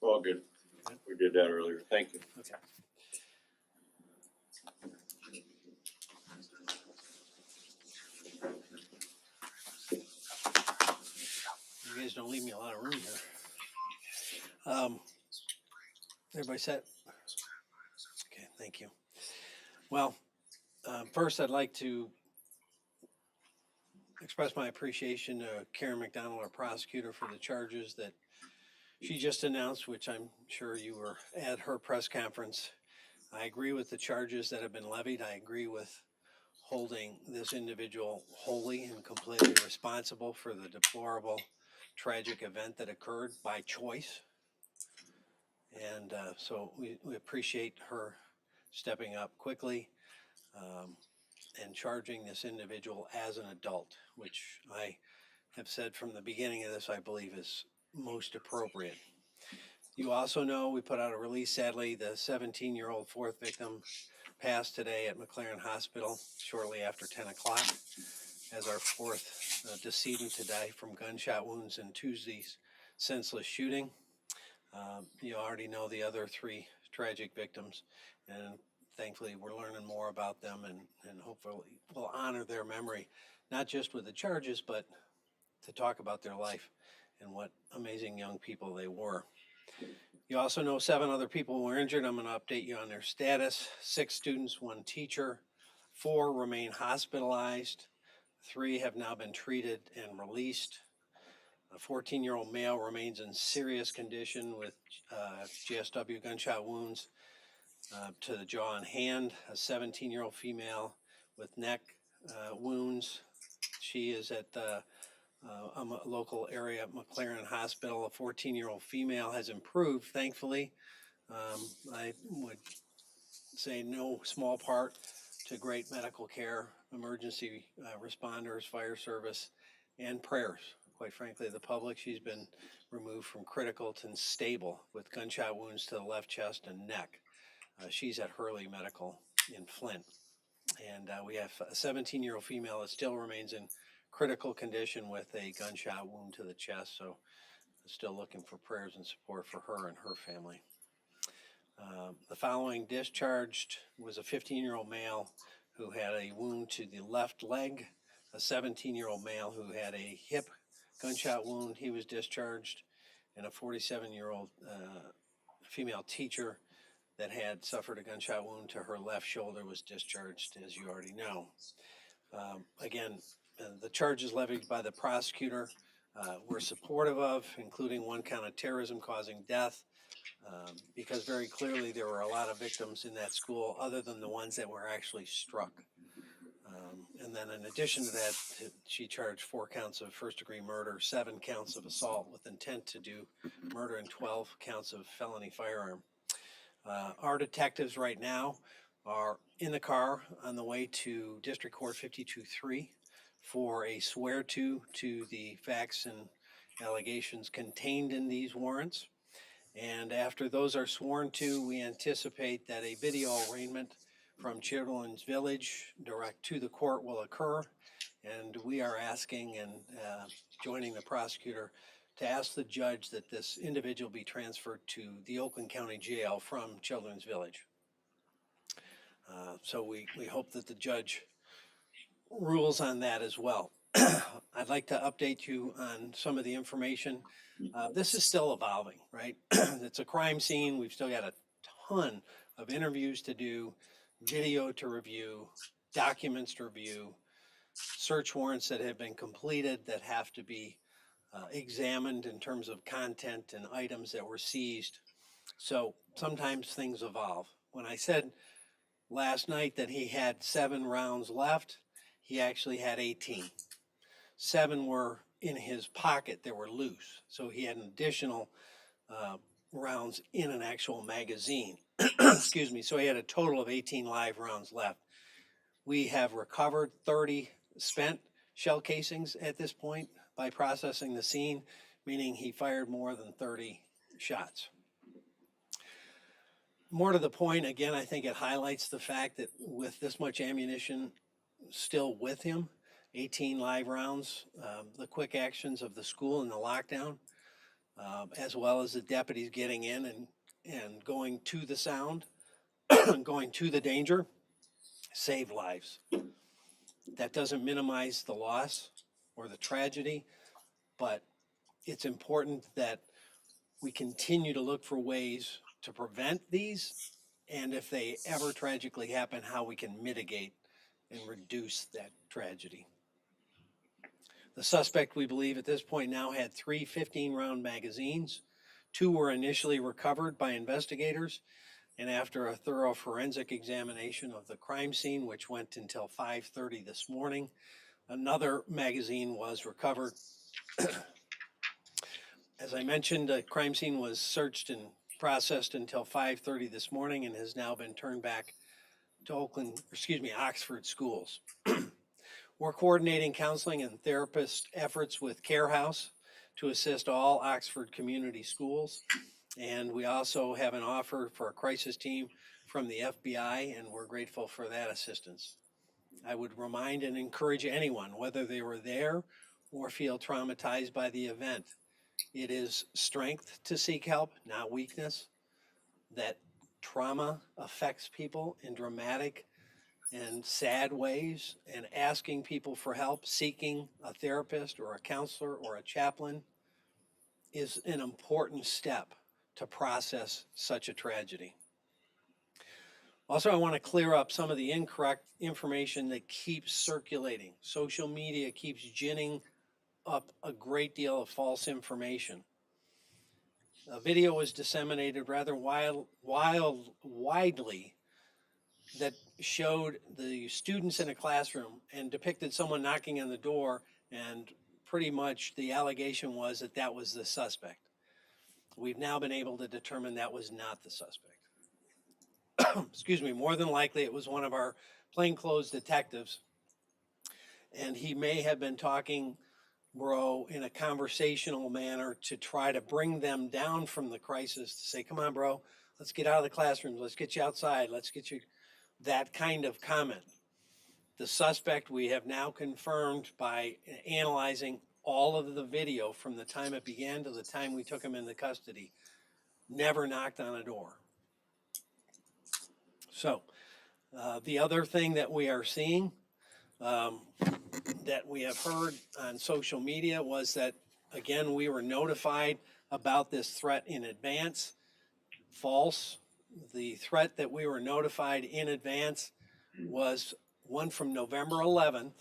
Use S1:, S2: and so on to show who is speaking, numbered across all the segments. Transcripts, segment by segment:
S1: All good. We did that earlier. Thank you.
S2: Okay. You guys don't leave me a lot of room here. Everybody set? Okay, thank you. Well, first I'd like to express my appreciation to Karen McDonald, our prosecutor, for the charges that she just announced, which I'm sure you were at her press conference. I agree with the charges that have been levied. I agree with holding this individual wholly and completely responsible for the deplorable, tragic event that occurred by choice. And so we appreciate her stepping up quickly and charging this individual as an adult, which I have said from the beginning of this, I believe is most appropriate. You also know we put out a release, sadly, the 17-year-old fourth victim passed today at McLaren Hospital shortly after 10 o'clock as our fourth decedent to die from gunshot wounds in Tuesday's senseless shooting. You already know the other three tragic victims, and thankfully we're learning more about them, and hopefully we'll honor their memory, not just with the charges, but to talk about their life and what amazing young people they were. You also know 7 other people were injured. I'm going to update you on their status. 6 students, 1 teacher, 4 remain hospitalized. 3 have now been treated and released. A 14-year-old male remains in serious condition with GSW gunshot wounds to the jaw and hand. A 17-year-old female with neck wounds. She is at a local area at McLaren Hospital. A 14-year-old female has improved, thankfully. I would say no small part to great medical care, emergency responders, fire service, and prayers. Quite frankly, the public. She's been removed from critical to stable with gunshot wounds to the left chest and neck. She's at Hurley Medical in Flint. And we have a 17-year-old female that still remains in critical condition with a gunshot wound to the chest. So still looking for prayers and support for her and her family. The following discharged was a 15-year-old male who had a wound to the left leg, a 17-year-old male who had a hip gunshot wound, he was discharged, and a 47-year-old female teacher that had suffered a gunshot wound to her left shoulder was discharged, as you already know. Again, the charges levied by the prosecutor were supportive of, including 1 count of terrorism causing death, because very clearly there were a lot of victims in that school other than the ones that were actually struck. And then in addition to that, she charged 4 counts of first-degree murder, 7 counts of assault with intent to do murder, and 12 counts of felony firearm. Our detectives right now are in the car on the way to District Court 52-3 for a swear-to the facts and allegations contained in these warrants. And after those are sworn to, we anticipate that a video arraignment from Children's Village direct to the court will occur. And we are asking and joining the prosecutor to ask the judge that this individual be transferred to the Oakland County Jail from Children's Village. So we hope that the judge rules on that as well. I'd like to update you on some of the information. This is still evolving, right? It's a crime scene. We've still got a ton of interviews to do, video to review, documents to review, search warrants that have been completed that have to be examined in terms of content and items that were seized. So sometimes things evolve. When I said last night that he had 7 rounds left, he actually had 18. 7 were in his pocket that were loose. So he had an additional rounds in an actual magazine. Excuse me. So he had a total of 18 live rounds left. We have recovered 30 spent shell casings at this point by processing the scene, meaning he fired more than 30 shots. More to the point, again, I think it highlights the fact that with this much ammunition still with him, 18 live rounds, the quick actions of the school and the lockdown, as well as the deputies getting in and going to the sound, going to the danger, save lives. That doesn't minimize the loss or the tragedy, but it's important that we continue to look for ways to prevent these, and if they ever tragically happen, how we can mitigate and reduce that tragedy. The suspect, we believe at this point now, had 3 15-round magazines. 2 were initially recovered by investigators, and after a thorough forensic examination of the crime scene, which went until 5:30 this morning, another magazine was recovered. As I mentioned, the crime scene was searched and processed until 5:30 this morning and has now been turned back to Oxford schools. We're coordinating counseling and therapist efforts with Care House to assist all Oxford community schools. And we also have an offer for a crisis team from the FBI, and we're grateful for that assistance. I would remind and encourage anyone, whether they were there or feel traumatized by the event, it is strength to seek help, not weakness. That trauma affects people in dramatic and sad ways, and asking people for help, seeking a therapist or a counselor or a chaplain, is an important step to process such a tragedy. Also, I want to clear up some of the incorrect information that keeps circulating. Social media keeps ginning up a great deal of false information. A video was disseminated rather widely that showed the students in a classroom and depicted someone knocking on the door, and pretty much the allegation was that that was the suspect. We've now been able to determine that was not the suspect. Excuse me, more than likely it was one of our plainclothes detectives, and he may have been talking, bro, in a conversational manner to try to bring them down from the crisis, to say, come on, bro, let's get out of the classrooms, let's get you outside, let's get you, that kind of comment. The suspect, we have now confirmed by analyzing all of the video from the time it began to the time we took him into custody, never knocked on a door. So the other thing that we are seeing, that we have heard on social media, was that, again, we were notified about this threat in advance. False. The threat that we were notified in advance was one from November 11th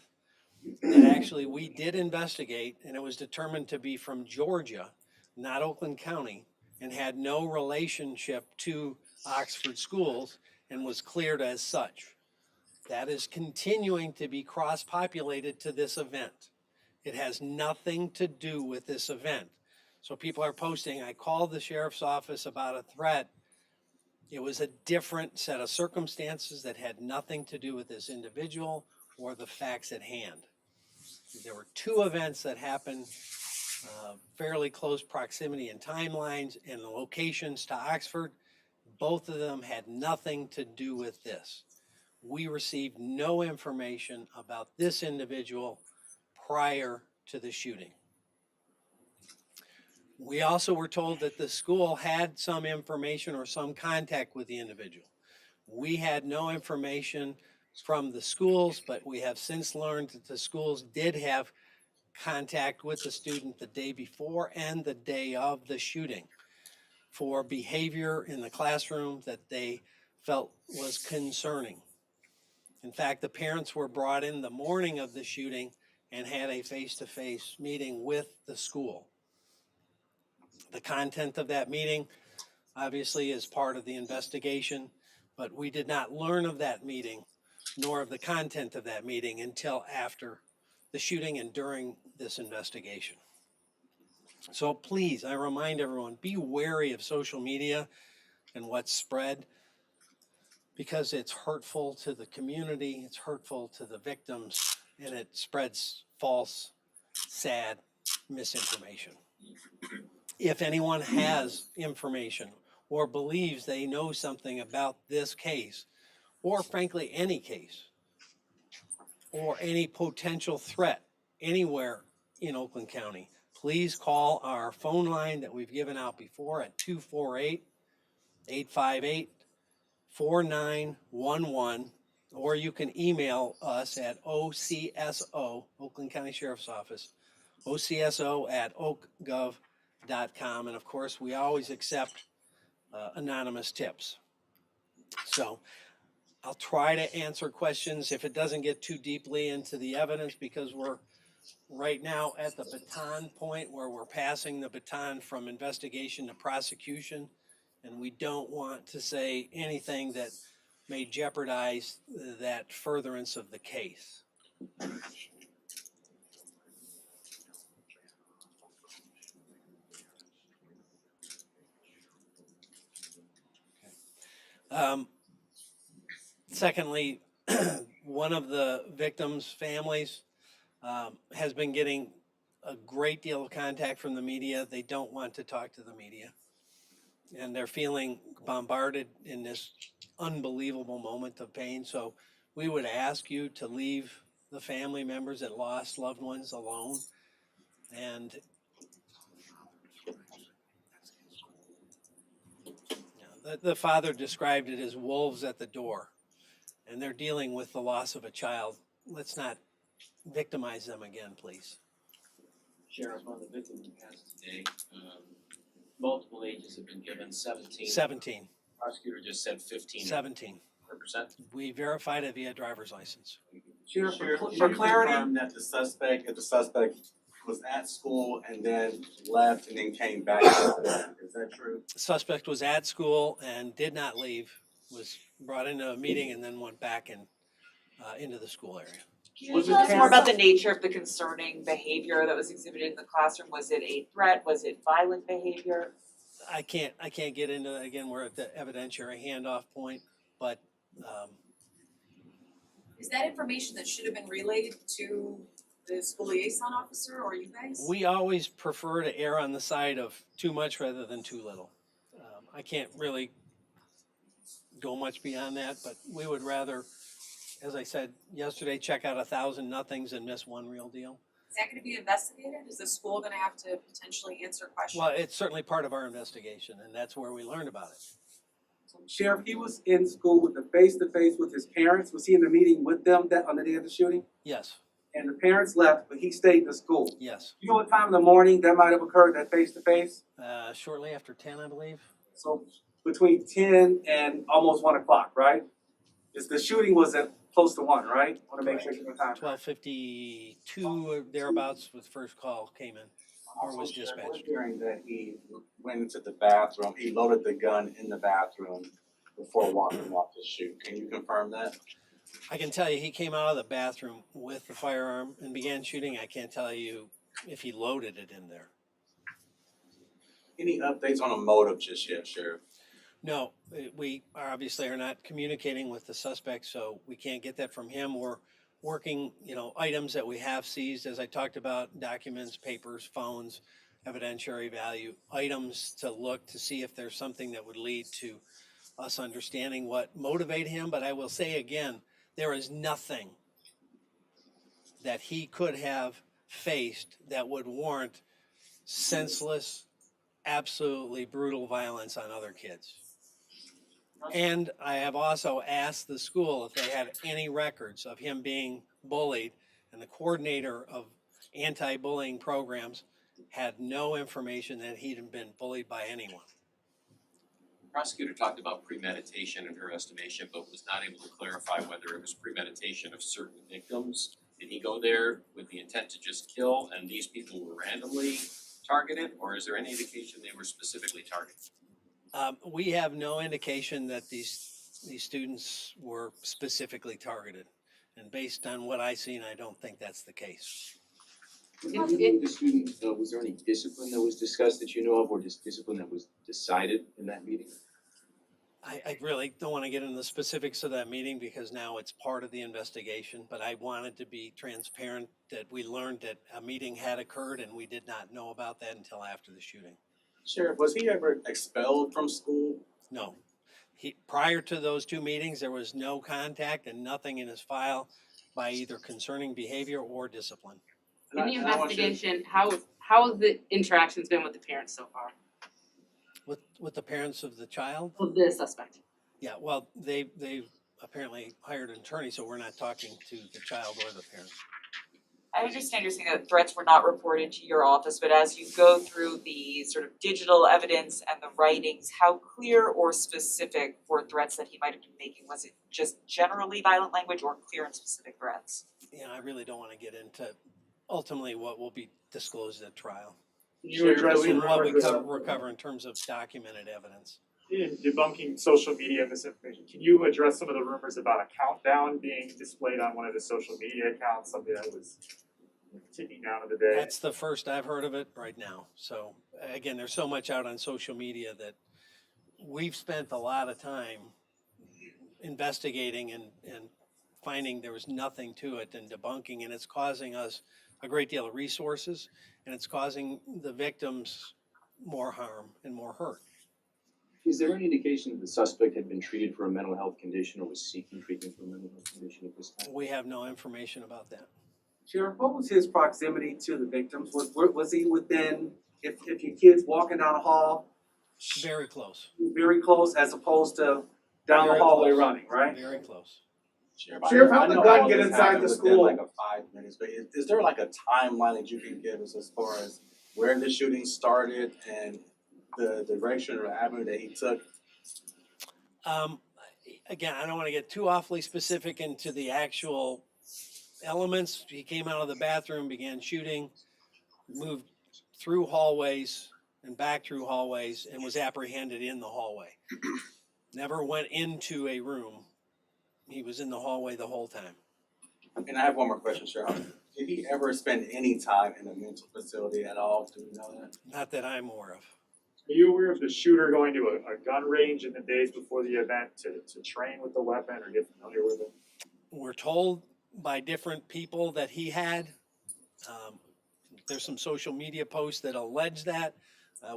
S2: that actually we did investigate, and it was determined to be from Georgia, not Oakland County, and had no relationship to Oxford schools and was cleared as such. That is continuing to be cross-populated to this event. It has nothing to do with this event. So people are posting, I called the sheriff's office about a threat. It was a different set of circumstances that had nothing to do with this individual or the facts at hand. There were 2 events that happened fairly close proximity in timelines and the locations to Oxford. Both of them had nothing to do with this. We received no information about this individual prior to the shooting. We also were told that the school had some information or some contact with the individual. We had no information from the schools, but we have since learned that the schools did have contact with the student the day before and the day of the shooting for behavior in the classroom that they felt was concerning. In fact, the parents were brought in the morning of the shooting and had a face-to-face meeting with the school. The content of that meeting obviously is part of the investigation, but we did not learn of that meeting nor of the content of that meeting until after the shooting and during this investigation. So please, I remind everyone, be wary of social media and what's spread, because it's hurtful to the community, it's hurtful to the victims, and it spreads false, sad misinformation. If anyone has information or believes they know something about this case, or frankly any case, or any potential threat anywhere in Oakland County, please call our phone line that we've given out before at 248-858-4911, or you can email us at OCSO, Oakland County Sheriff's Office, OCSO@oakgov.com. And of course, we always accept anonymous tips. So I'll try to answer questions if it doesn't get too deeply into the evidence, because we're right now at the baton point where we're passing the baton from investigation to prosecution, and we don't want to say anything that may jeopardize that furtherance of the case. Secondly, one of the victims' families has been getting a great deal of contact from the media. They don't want to talk to the media, and they're feeling bombarded in this unbelievable moment of pain. So we would ask you to leave the family members that lost loved ones alone. And the father described it as wolves at the door, and they're dealing with the loss of a child. Let's not victimize them again, please.
S3: Sheriff, on the victim who passed today, multiple ages have been given, 17.
S2: 17.
S3: Prosecutor just said 15.
S2: 17.
S3: 100%.
S2: We verified it via driver's license.
S4: Sheriff,
S5: Sheriff,
S4: for
S5: can you
S4: clarity,
S5: confirm that the suspect was at school and then left and then came back after that? Is that true?
S2: The suspect was at school and did not leave, was brought into a meeting and then went back into the school area.
S4: Can you
S5: Was
S4: tell
S5: it
S4: us more
S5: parents-
S4: about the nature of the concerning behavior that was exhibited in the classroom? Was it a threat? Was it violent behavior?
S2: I can't get into that. Again, we're at the evidentiary handoff point, but
S6: Is that information that should have been relayed to the school liaison officer or you guys?
S2: we always prefer to err on the side of too much rather than too little. I can't really go much beyond that, but we would rather, as I said yesterday, check out 1,000 nothings and miss one real deal.
S6: Is that gonna be investigated? Is the school gonna have to potentially answer questions?
S2: Well, it's certainly part of our investigation, and that's where we learned about it.
S7: Sheriff, he was in school with the face-to-face with his parents. Was he in the meeting with them that on the day of the shooting?
S2: Yes,
S7: And the parents left, but he stayed in school.
S2: yes.
S7: You know what time in the morning that might have occurred, that face-to-face?
S2: Shortly after 10, I believe.
S7: So between 10 and almost 1 o'clock, right? The shooting was at close to 1, right? Want to make sure you know time.
S2: 12:52 or thereabouts with first call came in. Or was
S5: Also, Sheriff,
S2: dispatched.
S5: we're hearing that he went into the bathroom, he loaded the gun in the bathroom before walking off to shoot. Can you confirm that?
S2: I can tell you he came out of the bathroom with the firearm and began shooting. I can't tell you if he loaded it in there.
S5: Any updates on a motive just yet, Sheriff?
S2: No, we obviously are not communicating with the suspect, so we can't get that from him. We're working, items that we have seized, as I talked about, documents, papers, phones, evidentiary value, items to look to see if there's something that would lead to us understanding what motivated him. But I will say again, there is nothing that he could have faced that would warrant senseless, absolutely brutal violence on other kids. And I have also asked the school if they had any records of him being bullied, and the coordinator of anti-bullying programs had no information that he'd been bullied by anyone.
S3: The prosecutor talked about premeditation in her estimation, but was not able to clarify whether it was premeditation of certain victims. Did he go there with the intent to just kill and these people were randomly targeted, or is there any indication they were specifically targeted?
S2: We have no indication that these students were specifically targeted. And based on what I've seen, I don't think that's the case.
S8: In meeting with the student, was there any discipline that was discussed that you know of, or just discipline that was decided in that meeting?
S2: I really don't want to get into the specifics of that meeting because now it's part of the investigation, but I wanted to be transparent that we learned that a meeting had occurred and we did not know about that until after the shooting.
S5: Sheriff, was he ever expelled from school?
S2: No. Prior to those two meetings, there was no contact and nothing in his file by either concerning behavior or discipline.
S9: In the
S5: And I want you to-
S9: investigation, how have the interactions been with the parents so far
S2: With the parents of the child?
S9: of the suspect?
S2: Yeah, well, they've apparently hired an attorney, so we're not talking to the child or the parents.
S4: I understand you're saying that threats were not reported to your office, but as you go through the sort of digital evidence and the writings, how clear or specific were threats that he might have been making? Was it just generally violent language or clear and specific threats?
S2: Yeah, I really don't wanna get into ultimately what will be disclosed at trial.
S10: You address the
S2: And what we
S10: rumors
S2: recover in terms of documented evidence.
S10: in debunking social media misinformation. Can you address some of the rumors about a countdown being displayed on one of the social media accounts, something that was ticking down of the day?
S2: That's the first I've heard of it right now. So again, there's so much out on social media that we've spent a lot of time investigating and finding there was nothing to it and debunking, and it's causing us a great deal of resources, and it's causing the victims more harm and more hurt.
S8: Is there any indication that the suspect had been treated for a mental health condition or was seeking treatment for a mental health condition at this time?
S2: We have no information about that.
S7: Sheriff, what was his proximity to the victims? Was he within, if your kid's walking down the hall,
S2: Very close,
S7: very close as opposed to down the
S2: Very
S7: hallway
S2: close.
S7: running, right?
S2: very close.
S5: I
S10: Sheriff, how did
S5: know
S10: the gun
S5: all
S10: get
S5: this
S10: inside
S5: happened
S10: the
S5: within
S10: school?
S5: like a 5 minutes, but is there like a timeline that you can give us as far as where the shooting started and the direction or avenue that he took?
S2: Again, I don't want to get too awfully specific into the actual elements. He came out of the bathroom, began shooting, moved through hallways and back through hallways, and was apprehended in the hallway. Never went into a room. He was in the hallway the whole time.
S5: And I have one more question, Sheriff. Did he ever spend any time in a mental facility at all? Do we know that?
S2: Not that I'm aware of.
S10: Are you aware of the shooter going to a gun range in the days before the event to train with the weapon or get familiar with it?
S2: We're told by different people that he had. There's some social media posts that allege that.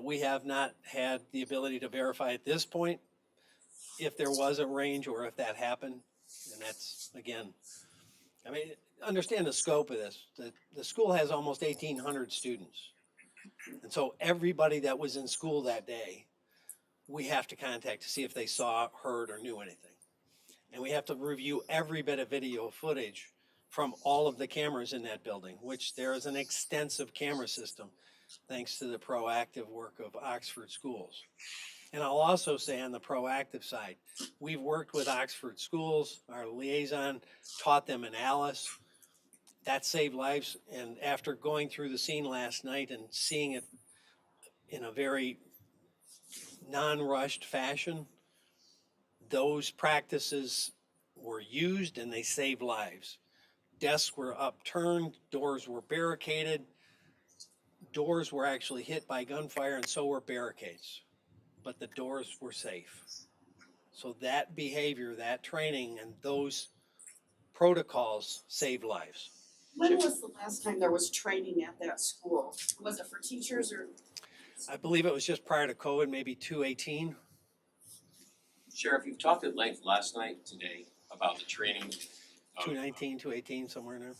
S2: We have not had the ability to verify at this point if there was a range or if that happened. And that's, again, I mean, understand the scope of this. The school has almost 1,800 students. And so everybody that was in school that day, we have to contact to see if they saw, heard, or knew anything. And we have to review every bit of video footage from all of the cameras in that building, which there is an extensive camera system, thanks to the proactive work of Oxford Schools. And I'll also say on the proactive side, we've worked with Oxford Schools, our liaison taught them in Alice. That saved lives. And after going through the scene last night and seeing it in a very non-rushed fashion, those practices were used and they saved lives. Desks were upturned, doors were barricaded, doors were actually hit by gunfire, and so were barricades. But the doors were safe. So that behavior, that training, and those protocols saved lives.
S11: When was the last time there was training at that school? Was it for teachers or?
S2: I believe it was just prior to COVID, maybe 218.
S3: Sheriff, you've talked at length last night, today, about the training of
S2: 219, 218, somewhere in there.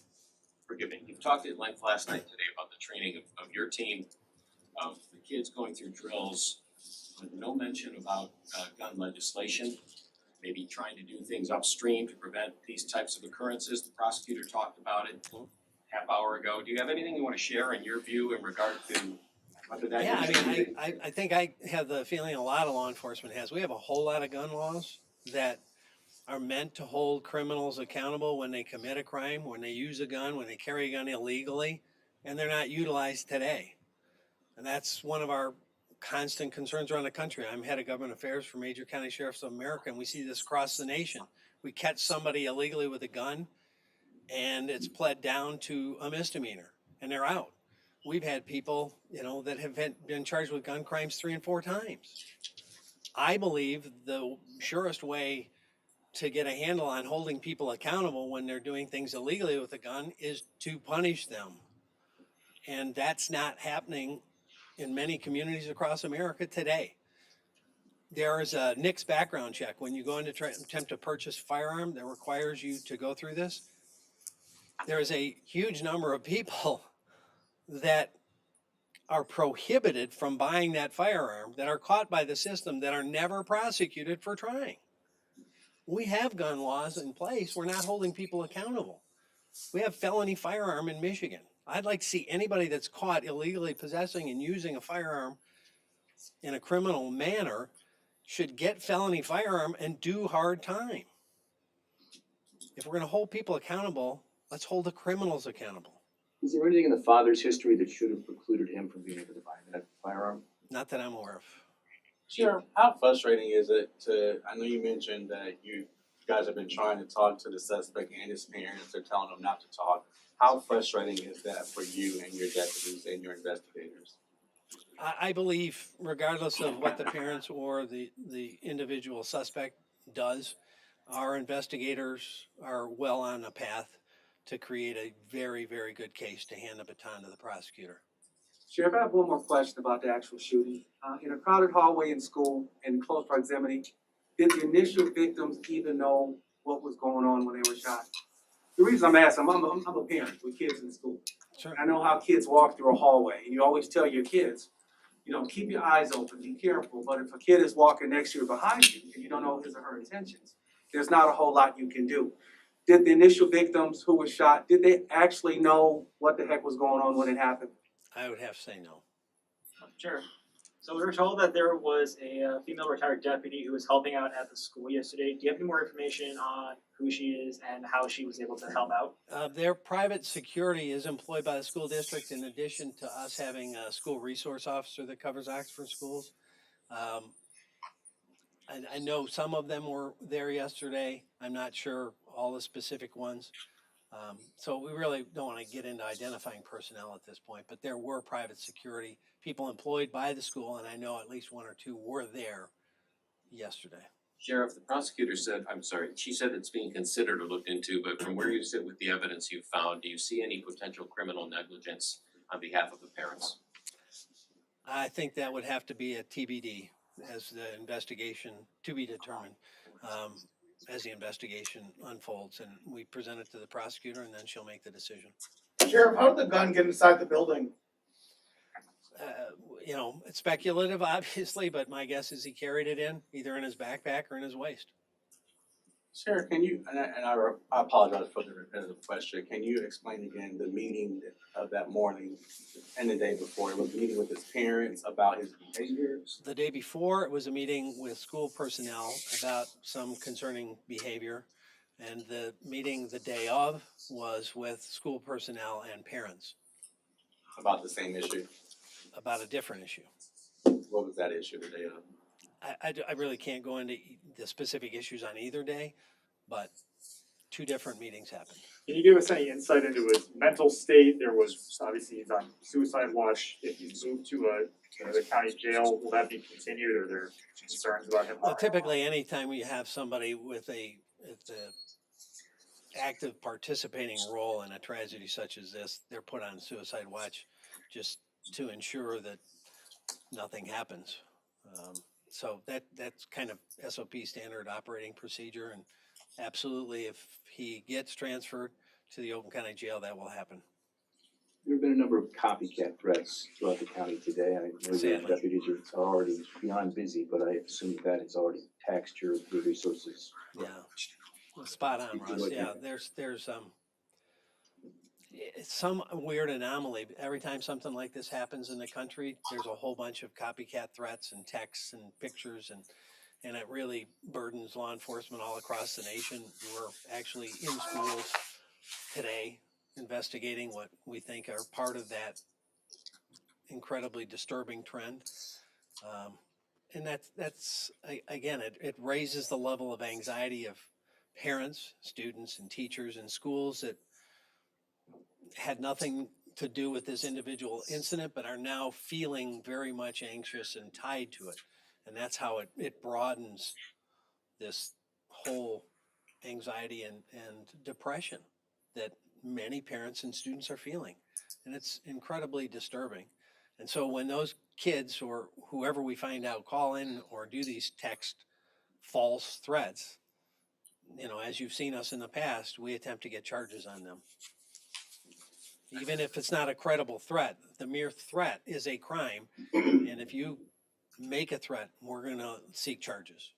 S3: forgive me, you've talked at length last night today about the training of your team, of the kids going through drills, with no mention about gun legislation, maybe trying to do things upstream to prevent these types of occurrences. The prosecutor talked about it half hour ago. Do you have anything you want to share in your view in regard to whether that?
S2: Yeah, I mean, I think I have the feeling a lot of law enforcement has. We have a whole lot of gun laws that are meant to hold criminals accountable when they commit a crime, when they use a gun, when they carry a gun illegally, and they're not utilized today. And that's one of our constant concerns around the country. I'm head of government affairs for Major County Sheriffs of America, and we see this across the nation. We catch somebody illegally with a gun, and it's pled down to a misdemeanor, and they're out. We've had people, that have been charged with gun crimes 3 and 4 times. I believe the surest way to get a handle on holding people accountable when they're doing things illegally with a gun is to punish them. And that's not happening in many communities across America today. There is a NICS background check. When you go in to attempt to purchase a firearm that requires you to go through this, there is a huge number of people that are prohibited from buying that firearm, that are caught by the system, that are never prosecuted for trying. We have gun laws in place. We're not holding people accountable. We have felony firearm in Michigan. I'd like to see anybody that's caught illegally possessing and using a firearm in a criminal manner should get felony firearm and do hard time. If we're going to hold people accountable, let's hold the criminals accountable.
S8: Is there anything in the father's history that should have precluded him from being able to buy that firearm?
S2: Not that I'm aware of.
S5: Sheriff, how frustrating is it I know you mentioned that you guys have been trying to talk to the suspect and his parents, they're telling them not to talk. How frustrating is that for you and your deputies and your investigators?
S2: I believe regardless of what the parents or the individual suspect does, our investigators are well on a path to create a very, very good case to hand the baton to the prosecutor.
S7: Sheriff, I have one more question about the actual shooting. In a crowded hallway in school, in close proximity, did the initial victims even know what was going on when they were shot? The reason I'm asking, I'm a parent with kids in school.
S2: Sure.
S7: I know how kids walk through a hallway, and you always tell your kids, you know, keep your eyes open, be careful. But if a kid is walking next to you or behind you, and you don't know his or her intentions, there's not a whole lot you can do. Did the initial victims who were shot, did they actually know what the heck was going on when it happened?
S2: I would have to say no.
S12: Sure. So we were told that there was a female retired deputy who was helping out at the school yesterday. Do you have any more information on who she is and how she was able to help out?
S2: Their private security is employed by the school district in addition to us having a school resource officer that covers Oxford schools. I know some of them were there yesterday. I'm not sure all the specific ones. So we really don't want to get into identifying personnel at this point, but there were private security people employed by the school, and I know at least one or two were there yesterday.
S3: Sheriff, the prosecutor said, she said it's being considered or looked into, but from where you sit with the evidence you found, do you see any potential criminal negligence on behalf of the parents?
S2: I think that would have to be a TBD as the investigation to be determined. As the investigation unfolds, and we present it to the prosecutor, and then she'll make the decision.
S10: Sheriff, how did the gun get inside the building?
S2: You know, it's speculative, obviously, but my guess is he carried it in either in his backpack or in his waist.
S5: Sheriff, can you, and I apologize for the repetitive question, can you explain again the meeting of that morning and the day before? It was a meeting with his parents about his behaviors?
S2: The day before, it was a meeting with school personnel about some concerning behavior. And the meeting the day of was with school personnel and parents.
S5: About the same issue?
S2: About a different issue.
S5: What was that issue the day of?
S2: I really can't go into the specific issues on either day, but two different meetings happened.
S10: Can you give us any insight into his mental state? There was, obviously, he's on suicide watch. If he's moved to the county jail, will that be continued, or are there concerns about him?
S2: Well, typically, anytime we have somebody with a active participating role in a tragedy such as this, they're put on suicide watch just to ensure that nothing happens. So that's kind of SOP, standard operating procedure, and absolutely, if he gets transferred to the Oakland County Jail, that will happen.
S8: There have been a number of copycat threats throughout the county today. I know your deputies are already beyond busy, but I assume that it's already taxed your resources.
S2: Yeah, spot on, Russ. Yeah, there's it's some weird anomaly. Every time something like this happens in the country, there's a whole bunch of copycat threats and texts and pictures, and it really burdens law enforcement all across the nation. We're actually in schools today investigating what we think are part of that incredibly disturbing trend. And that's again, it raises the level of anxiety of parents, students, and teachers in schools that had nothing to do with this individual incident, but are now feeling very much anxious and tied to it. And that's how it broadens this whole anxiety and depression that many parents and students are feeling. And it's incredibly disturbing. And so when those kids or whoever we find out call in or do these text false threats, you know, as you've seen us in the past, we attempt to get charges on them. Even if it's not a credible threat, the mere threat is a crime. And if you make a threat, we're gonna seek charges.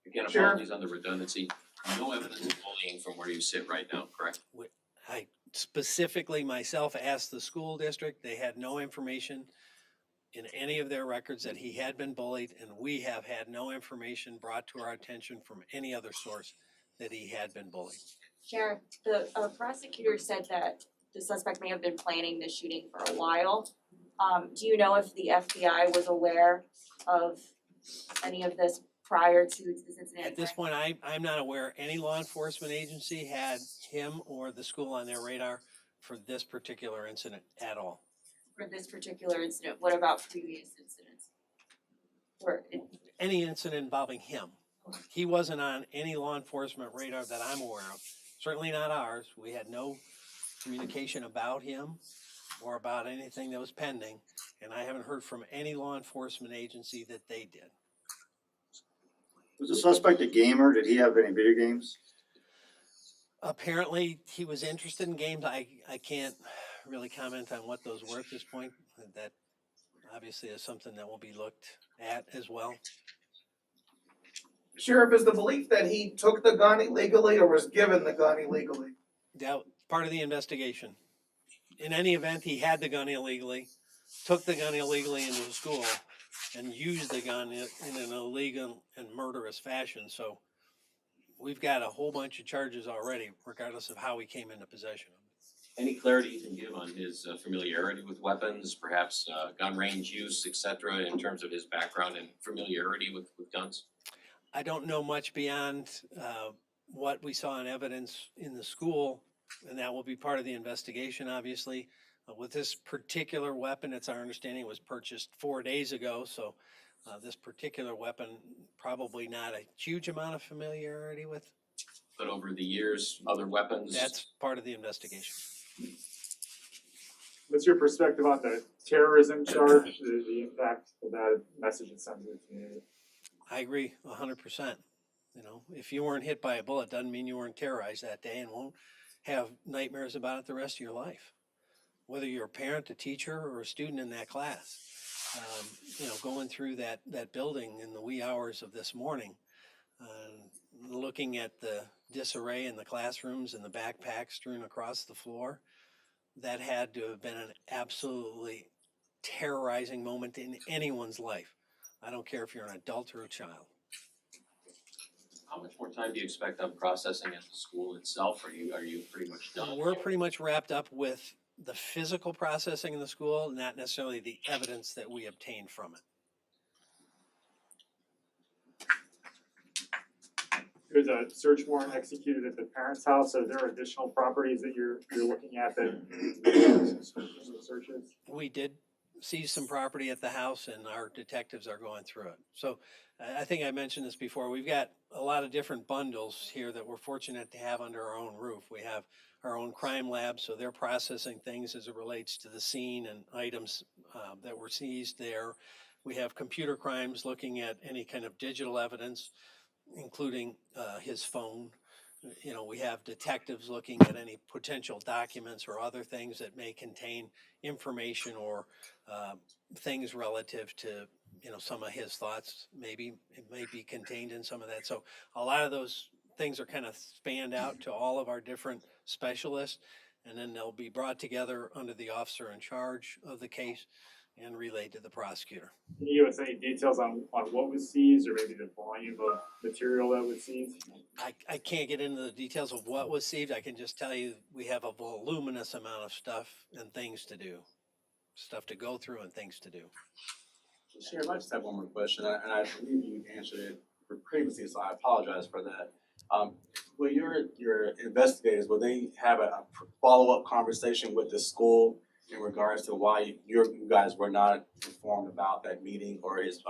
S3: Again,
S7: Sure.
S3: apologies on the redundancy, no evidence of bullying from where you sit right now, correct?
S2: I specifically myself asked the school district, they had no information in any of their records that he had been bullied, and we have had no information brought to our attention from any other source that he had been bullied.
S13: Sheriff, the prosecutor said that the suspect may have been planning the shooting for a while. Do you know if the FBI was aware of any of this prior to this incident?
S2: At this point, I'm not aware any law enforcement agency had him or the school on their radar for this particular incident at all.
S13: For this particular incident, what about previous incidents?
S2: Any incident involving him. He wasn't on any law enforcement radar that I'm aware of, certainly not ours. We had no communication about him or about anything that was pending, and I haven't heard from any law enforcement agency that they did.
S14: Was the suspect a gamer? Did he have any video games?
S2: Apparently, he was interested in games. I can't really comment on what those were at this point. That obviously is something that will be looked at as well.
S7: Sheriff, is the belief that he took the gun illegally or was given the gun illegally?
S2: That part of the investigation. In any event, he had the gun illegally, took the gun illegally into the school, and used the gun in an illegal and murderous fashion. So we've got a whole bunch of charges already, regardless of how he came into possession of them.
S3: Any clarity you can give on his familiarity with weapons, perhaps gun range use, et cetera, in terms of his background and familiarity with guns?
S2: I don't know much beyond what we saw in evidence in the school, and that will be part of the investigation, obviously. With this particular weapon, it's our understanding it was purchased 4 days ago, so this particular weapon, probably not a huge amount of familiarity with.
S3: But over the years, other weapons?
S2: That's part of the investigation.
S10: What's your perspective on the terrorism charge, the impact of that message it sends to the community?
S2: I agree 100%. You know, if you weren't hit by a bullet, doesn't mean you weren't terrorized that day and won't have nightmares about it the rest of your life. Whether you're a parent, a teacher, or a student in that class, you know, going through that building in the wee hours of this morning, looking at the disarray in the classrooms and the backpacks strewn across the floor, that had to have been an absolutely terrorizing moment in anyone's life. I don't care if you're an adult or a child.
S3: How much more time do you expect on processing at the school itself? Are you pretty much done?
S2: We're pretty much wrapped up with the physical processing in the school, not necessarily the evidence that we obtained from it.
S10: There's a search warrant executed at the parents' house. Are there additional properties that you're looking at that searches?
S2: We did seize some property at the house, and our detectives are going through it. So I think I mentioned this before. We've got a lot of different bundles here that we're fortunate to have under our own roof. We have our own crime lab, so they're processing things as it relates to the scene and items that were seized there. We have computer crimes looking at any kind of digital evidence, including his phone. You know, we have detectives looking at any potential documents or other things that may contain information or things relative to, you know, some of his thoughts. Maybe it may be contained in some of that. So a lot of those things are kind of spanned out to all of our different specialists, and then they'll be brought together under the officer in charge of the case and relayed to the prosecutor.
S10: Can you give us any details on what was seized, or maybe the volume of material that was seized?
S2: I can't get into the details of what was seized. I can just tell you we have a voluminous amount of stuff and things to do, stuff to go through and things to do.
S5: Sheriff, I just have one more question, and I believe you answered it previously, so I apologize for that. Will your investigators, will they have a follow-up conversation with the school in regards to why you guys were not informed about that meeting or his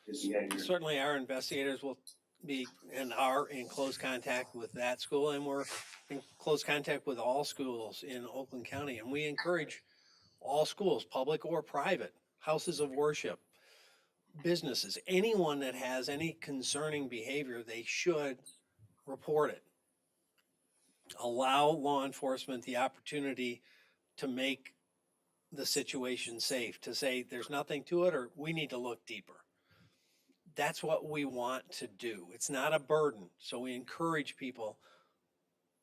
S5: behavior?
S2: Certainly our investigators will be and are in close contact with that school, and we're in close contact with all schools in Oakland County. And we encourage all schools, public or private, houses of worship, businesses, anyone that has any concerning behavior, they should report it. Allow law enforcement the opportunity to make the situation safe, to say there's nothing to it or we need to look deeper. That's what we want to do. It's not a burden. So we encourage people,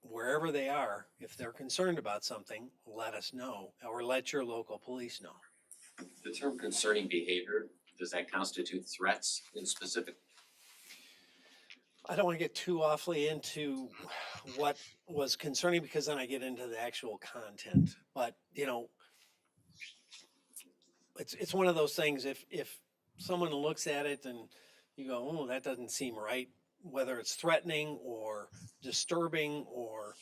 S2: wherever they are, if they're concerned about something, let us know or let your local police know.
S3: The term concerning behavior, does that constitute threats in specific?
S2: I don't want to get too awfully into what was concerning because then I get into the actual content. But, you know, it's one of those things, if someone looks at it and you go, oh, that doesn't seem right, whether it's threatening or disturbing or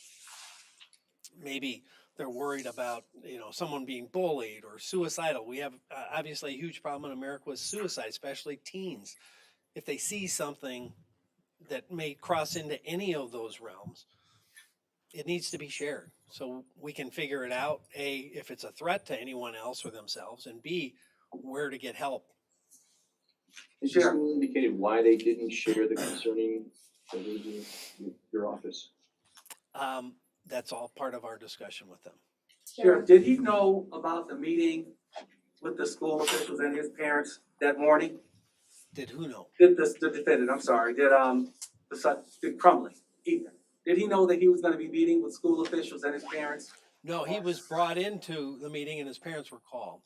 S2: maybe they're worried about, you know, someone being bullied or suicidal. We have obviously a huge problem in America with suicide, especially teens. If they see something that may cross into any of those realms, it needs to be shared so we can figure it out. A, if it's a threat to anyone else or themselves, and B, where to get help.
S8: Has the school indicated why they didn't share the concerning with your office?
S2: That's all part of our discussion with them.
S7: Sheriff, did he know about the meeting with the school officials and his parents that morning?
S2: Did who know?
S7: Did the defendant, I'm sorry, did Crumley, Ethan, did he know that he was gonna be meeting with school officials and his parents?
S2: No, he was brought into the meeting and his parents were called.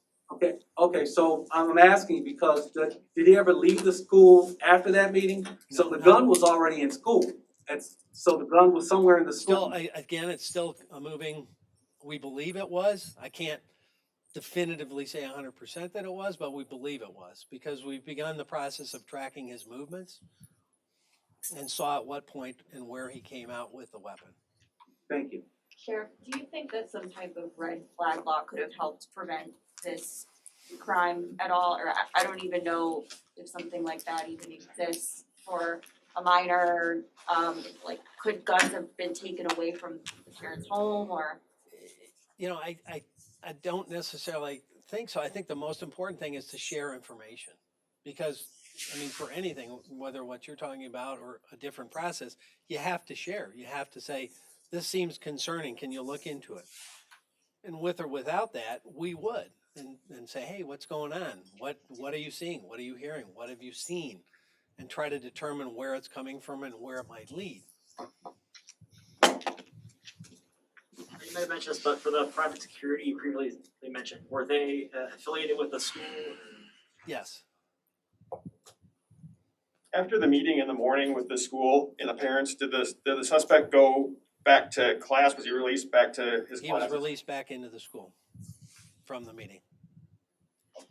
S7: Okay, so I'm asking because did he ever leave the school after that meeting? So
S2: No,
S7: the
S2: no.
S7: gun was already in school, and so the gun was somewhere in the school.
S2: Still, again, it's still moving. We believe it was. I can't definitively say 100% that it was, but we believe it was because we've begun the process of tracking his movements and saw at what point and where he came out with the weapon.
S7: Thank you.
S13: Sheriff, do you think that some type of red flag law could have helped prevent this crime at all? Or I don't even know if something like that even exists for a minor. Like, could guns have been taken away from the parents' home or?
S2: You know, I don't necessarily think so. I think the most important thing is to share information because, I mean, for anything, whether what you're talking about or a different process, you have to share. You have to say, this seems concerning. Can you look into it? And with or without that, we would and say, hey, what's going on? What are you seeing? What are you hearing? What have you seen? And try to determine where it's coming from and where it might lead.
S12: You might have mentioned this, but for the private security you previously mentioned, were they affiliated with the school?
S2: Yes.
S10: After the meeting in the morning with the school and the parents, did the suspect go back to class? Was he released back to his
S2: He
S10: class?
S2: was released back into the school from the meeting.
S3: Do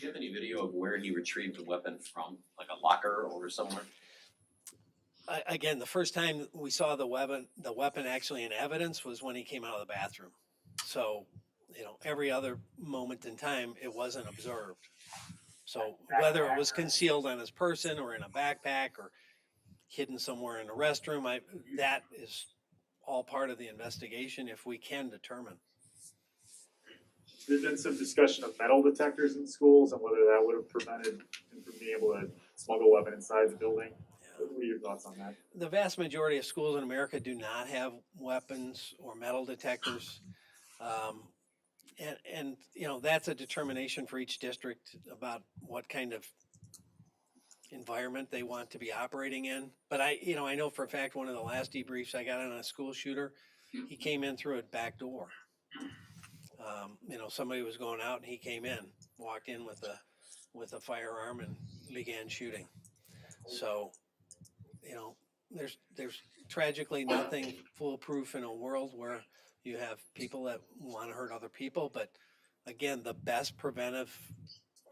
S3: you have any video of where he retrieved the weapon from, like a locker or somewhere?
S2: Again, the first time we saw the weapon actually in evidence was when he came out of the bathroom. So, you know, every other moment in time, it wasn't observed. So whether it was concealed on his person or in a backpack or hidden somewhere in a restroom, that is all part of the investigation if we can determine.
S10: There's been some discussion of metal detectors in schools and whether that would have prevented him from being able to smuggle a weapon inside the building. What are your thoughts on that?
S2: The vast majority of schools in America do not have weapons or metal detectors. And you know, that's a determination for each district about what kind of environment they want to be operating in. But I know for a fact one of the last debriefs I got on a school shooter, he came in through a back door. You know, somebody was going out and he came in, walked in with a firearm and began shooting. So, you know, there's tragically nothing foolproof in a world where you have people that want to hurt other people. But again, the best preventive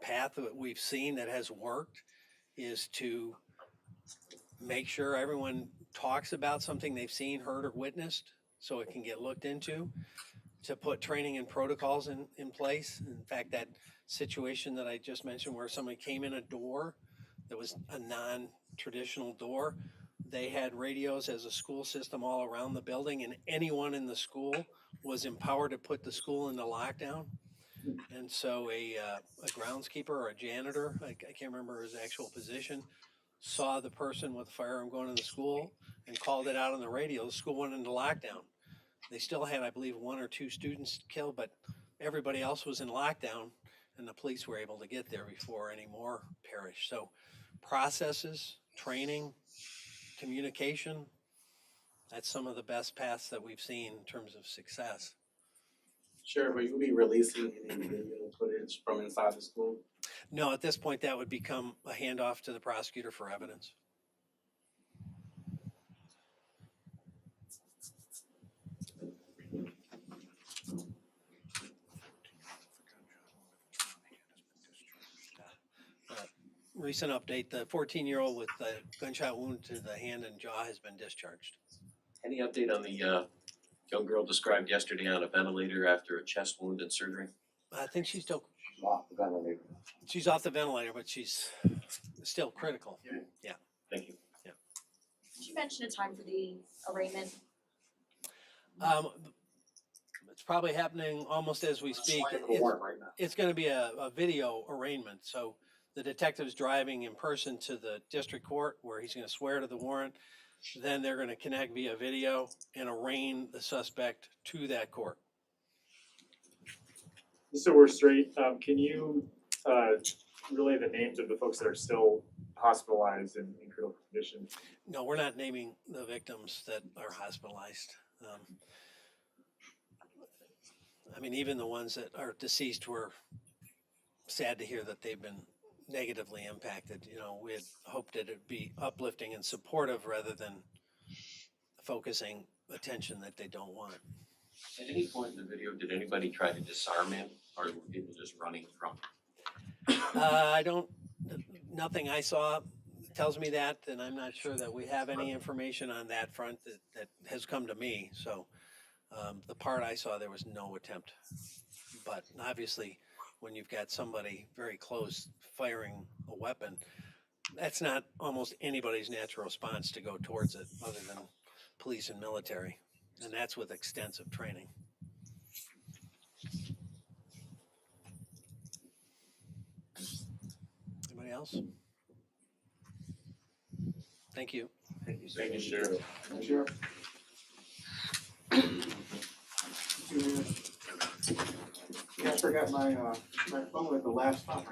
S2: path that we've seen that has worked is to make sure everyone talks about something they've seen, heard, or witnessed so it can get looked into, to put training and protocols in place. In fact, that situation that I just mentioned where somebody came in a door that was a non-traditional door, they had radios as a school system all around the building, and anyone in the school was empowered to put the school into lockdown. And so a groundskeeper or a janitor, I can't remember his actual position, saw the person with the firearm going to the school and called it out on the radio. The school went into lockdown. They still had, I believe, 1 or 2 students killed, but everybody else was in lockdown and the police were able to get there before any more perished. So processes, training, communication, that's some of the best paths that we've seen in terms of success.
S5: Sheriff, will you be releasing any video footage from inside the school?
S2: No, at this point, that would become a handoff to the prosecutor for evidence. Recent update, the 14-year-old with the gunshot wound to the hand and jaw has been discharged.
S3: Any update on the young girl described yesterday on a ventilator after a chest wound and surgery?
S2: I think she's still,
S8: Off the ventilator.
S2: she's off the ventilator, but she's still critical. Yeah.
S3: Thank you.
S13: Did you mention a time for the arraignment?
S2: It's probably happening almost as we speak. It's gonna be a video arraignment, so the detective's driving in person to the district court where he's gonna swear to the warrant. Then they're gonna connect via video and arraign the suspect to that court.
S10: Just so we're straight, can you relay the names of the folks that are still hospitalized in critical condition?
S2: No, we're not naming the victims that are hospitalized. I mean, even the ones that are deceased, were sad to hear that they've been negatively impacted. You know, we had hoped that it'd be uplifting and supportive rather than focusing attention that they don't want.
S3: At any point in the video, did anybody try to disarm him, or were people just running from him?
S2: I don't, nothing I saw tells me that, and I'm not sure that we have any information on that front that has come to me. So the part I saw, there was no attempt. But obviously, when you've got somebody very close firing a weapon, that's not almost anybody's natural response to go towards it, other than police and military, and that's with extensive training. Anybody else? Thank you.
S1: Thank you, Sheriff.
S7: Sure. Yeah, I forgot my phone at the last stop.